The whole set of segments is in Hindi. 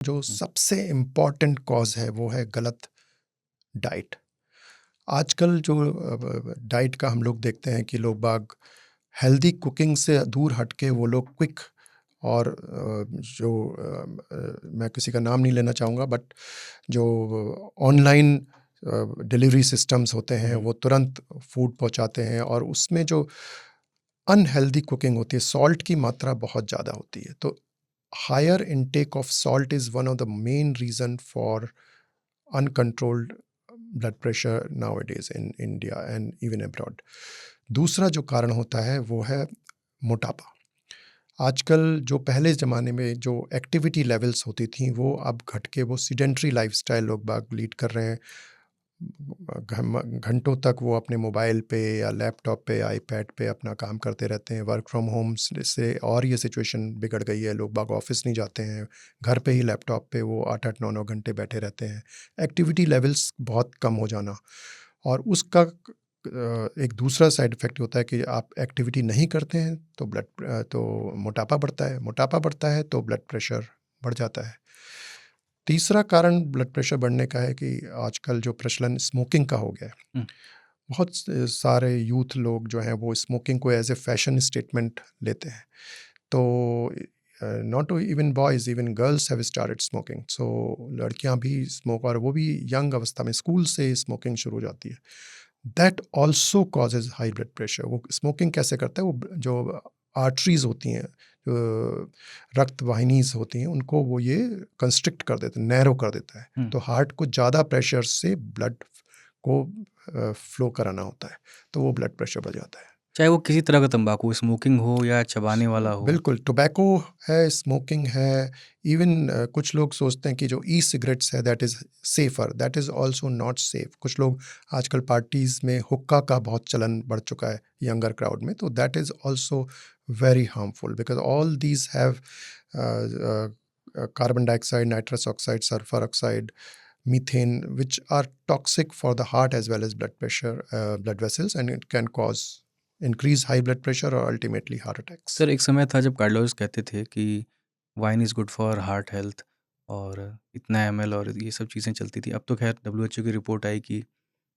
जो हुँ, सबसे इम्पॉर्टेंट कॉज़ है वो है गलत डाइट। आजकल जो डाइट का हम लोग देखते हैं कि लोग बाग हेल्दी कुकिंग से दूर हट के वो लोग क्विक और मैं किसी का नाम नहीं लेना चाहूँगा, बट जो ऑनलाइन डिलीवरी सिस्टम्स होते हैं हुँ, वो तुरंत फूड पहुँचाते हैं, और उसमें जो अनहेल्दी कुकिंग होती है, सॉल्ट की मात्रा बहुत ज़्यादा होती है। तो higher intake of salt is one of the main reason for uncontrolled blood pressure nowadays in India and even abroad. दूसरा जो कारण होता है वो है मोटापा। आजकल जो पहले ज़माने में जो एक्टिविटी लेवल्स होती थी वो अब घट के वो सीडेंट्री लाइफस्टाइल लोग बाग लीड कर रहे हैं। घंटों तक वो अपने मोबाइल पे या लैपटॉप पे, आईपैड पे अपना काम करते रहते हैं। वर्क फ्रॉम होम से और ये सिचुएशन बिगड़ गई है, लोग बाग ऑफिस नहीं जाते हैं, घर पे ही लैपटॉप पे वो 8-8 9-9 घंटे बैठे रहते हैं। एक्टिविटी लेवल्स बहुत कम हो जाना, और उसका एक दूसरा साइड इफ़ेक्ट होता है कि आप एक्टिविटी नहीं करते हैं तो तो मोटापा बढ़ता है, मोटापा बढ़ता है तो ब्लड प्रेशर बढ़ जाता है। तीसरा कारण ब्लड प्रेशर बढ़ने का है कि आजकल जो प्रचलन स्मोकिंग का हो गया है। हुँ, बहुत सारे यूथ लोग जो हैं वो स्मोकिंग को एज़ ए फैशन स्टेटमेंट लेते हैं। तो not even boys, even girls have started smoking. So लड़कियां भी स्मोक, और वो भी यंग अवस्था में स्कूल से स्मोकिंग शुरू हो जाती है। That also causes high blood pressure. वो स्मोकिंग कैसे करता है, वो जो आर्टरीज़ होती हैं, जो रक्त वाहिनीज़ होती हैं, उनको वो ये कंस्ट्रिक्ट कर देता है, नैरो कर देता है। हुँ। तो हार्ट को ज़्यादा प्रेशर से ब्लड को फ्लो कराना होता है, तो वो ब्लड प्रेशर बढ़ जाता है। चाहे वो किसी तरह का तम्बाकू स्मोकिंग हो या चबाने वाला हो। बिल्कुल, टोबैको है, स्मोकिंग है, इवन कुछ लोग सोचते हैं कि जो ई सिगरेट्स है that is safer, that is also not safe. कुछ लोग आजकल पार्टीज़ में हुक्का का बहुत चलन बढ़ चुका है यंगर क्राउड में, तो that is also very harmful because all these have carbon dioxide, nitrous oxide, sulphur oxide, methane, which are toxic for the heart as well as blood pressure, blood vessels, and it can cause increased high blood pressure or ultimately heart attacks. Sir एक समय था जब कार्डियोलॉजिस्ट कहते थे कि wine is good for heart health और इतना एमएल और ये सब चीज़ें चलती थी। अब तो ख़ैर डब्ल्यूएचओ की रिपोर्ट आई कि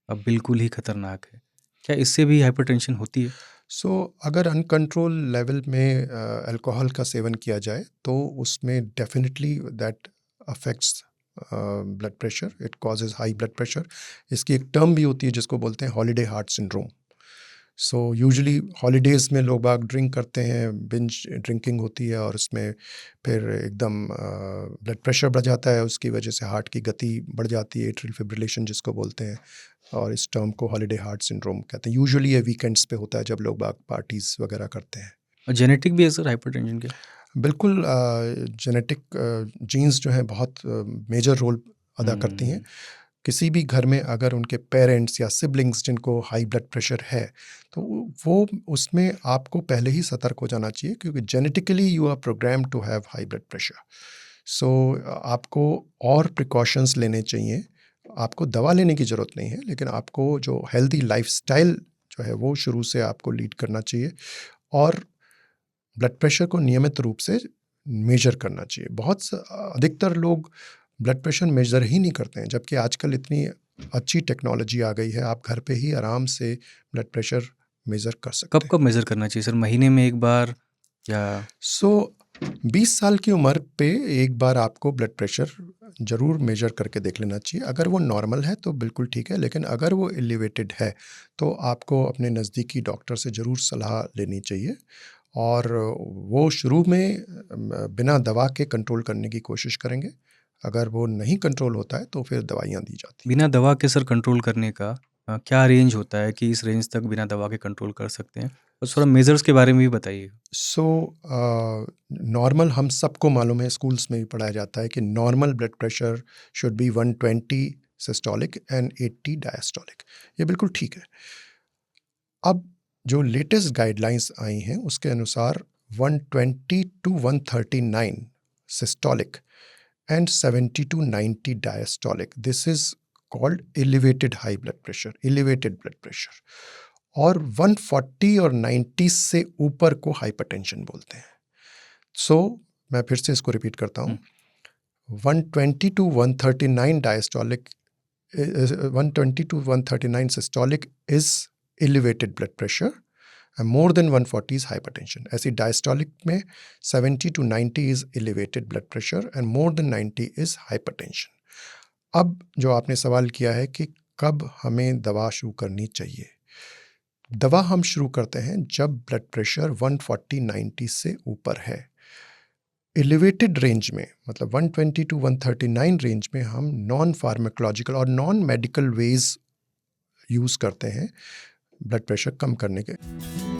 अब बिल्कुल ही खतरनाक है। क्या इससे भी हाइपरटेंशन होती है? सो अगर अनकंट्रोल लेवल में अल्कोहल का सेवन किया जाए तो उसमें definitely that affects blood pressure, it causes high blood pressure. इसकी एक टर्म भी होती है जिसको बोलते हैं holiday heart syndrome. So usually holidays में लोग बाग ड्रिंक करते हैं, बिंज ड्रिंकिंग होती है, और उसमें फिर एकदम ब्लड प्रेशर बढ़ जाता है, उसकी वजह से हार्ट की गति बढ़ जाती है, एट्रियल फिब्रिलेशन जिसको बोलते हैं, और इस टर्म को हॉलीडे हार्ट सिंड्रोम कहते हैं। यूजुअली ये वीकेंड्स पे होता है जब लोग बाग पार्टीज़ वगैरह करते हैं। और जेनेटिक भी है सर हाइपरटेंशन के? बिल्कुल, जेनेटिक जीन्स जो हैं बहुत मेजर रोल अदा करती हैं। हुँ, किसी भी घर में अगर उनके पेरेंट्स या सिबलिंग्स जिनको हाई ब्लड प्रेशर है, तो वो उसमें आपको पहले ही सतर्क हो जाना चाहिए, क्योंकि genetically you are programmed to have high blood pressure. So आपको और प्रिकॉशंस लेने चाहिए। आपको दवा लेने की ज़रूरत नहीं है, लेकिन आपको जो हेल्दी लाइफ़स्टाइल जो है वो शुरू से आपको लीड करना चाहिए, और ब्लड प्रेशर को नियमित रूप से मेजर करना चाहिए। अधिकतर लोग ब्लड प्रेशर मेजर ही नहीं करते हैं, जबकि आजकल इतनी अच्छी टेक्नोलॉजी आ गई है, आप घर पे ही आराम से ब्लड प्रेशर मेजर कर सकते हैं। कब-कब मेज़र करना चाहिए सर? महीने में 1 बार या सो 20 साल की उम्र पे एक बार आपको ब्लड प्रेशर ज़रूर मेजर करके देख लेना चाहिए। अगर वो नॉर्मल है तो बिल्कुल ठीक है, लेकिन अगर वो एलिवेटेड है तो आपको अपने नज़दीकी डॉक्टर से ज़रूर सलाह लेनी चाहिए, और वो शुरू में बिना दवा के कंट्रोल करने की कोशिश करेंगे। अगर वो नहीं कंट्रोल होता है तो फिर दवाइयाँ दी जाती हैं। बिना दवा के सर कंट्रोल करने का क्या रेंज होता है कि इस रेंज तक बिना दवा के कंट्रोल कर सकते हैं? और थोड़ा मेजर्स के बारे में भी बताइए। सो नॉर्मल हम सबको मालूम है, स्कूल्स में भी पढ़ाया जाता है कि normal blood pressure should be 120 systolic and 80 diastolic. ये बिल्कुल ठीक है। अब जो लेटेस्ट गाइडलाइंस आई हैं उसके अनुसार 120 to 139 systolic and 70 to 90 diastolic, this is called elevated high blood pressure, elevated blood pressure. और 140 और 90 से ऊपर को हाइपरटेंशन बोलते हैं। सो मैं फिर से इसको रिपीट करता हुँ, हूँ। 120 to 139 diastolic, 120 to 139 systolic is elevated blood pressure, and more than 140 is hypertension. ऐसी diastolic में 70 to 90 is elevated blood pressure and more than 90 is hypertension. अब जो आपने सवाल किया है कि कब हमें दवा शुरू करनी चाहिए, दवा हम शुरू करते हैं जब ब्लड प्रेशर 140-90 से ऊपर है. एलिवेटेड रेंज में, मतलब 120 to 139 रेंज में हम नॉन फार्माकोलॉजिकल और नॉन मेडिकल वेज यूज़ करते हैं ब्लड प्रेशर कम करने के.